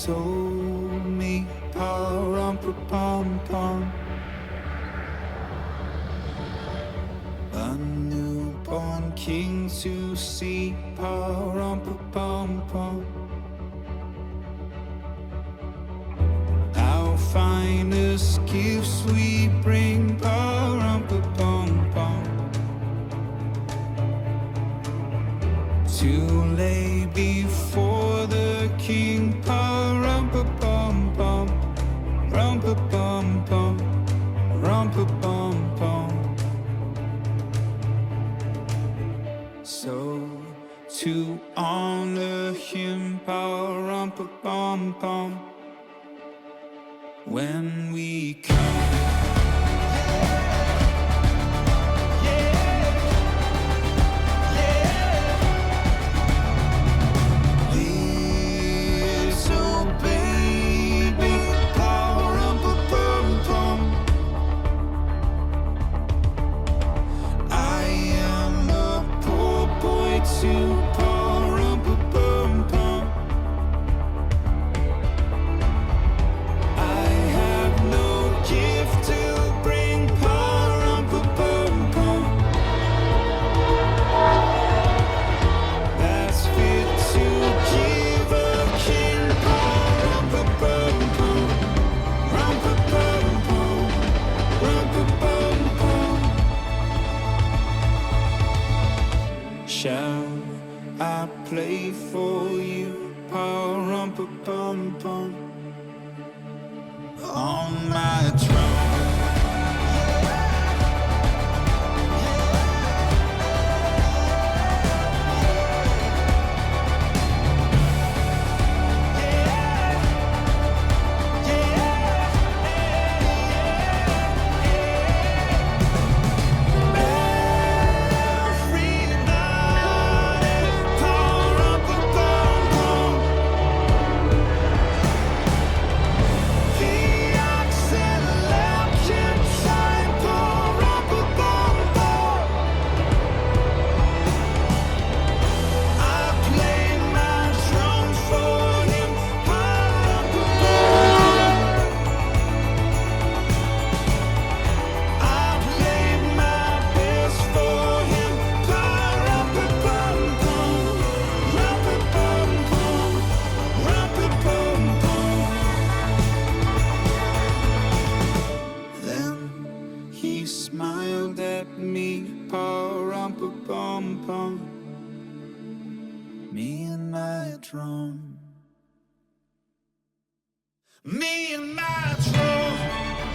told me, pom pom. A newborn king to see, pom pom. Our finest gifts we bring, pom pom. To lay before the king, pom pom, rum pom pom, rum pom pom. So to honor him, pom pom, when we come. Shall I play for you, pom pom, on my drum? Smiled at me, pom pom, me and my drum, me and my drum.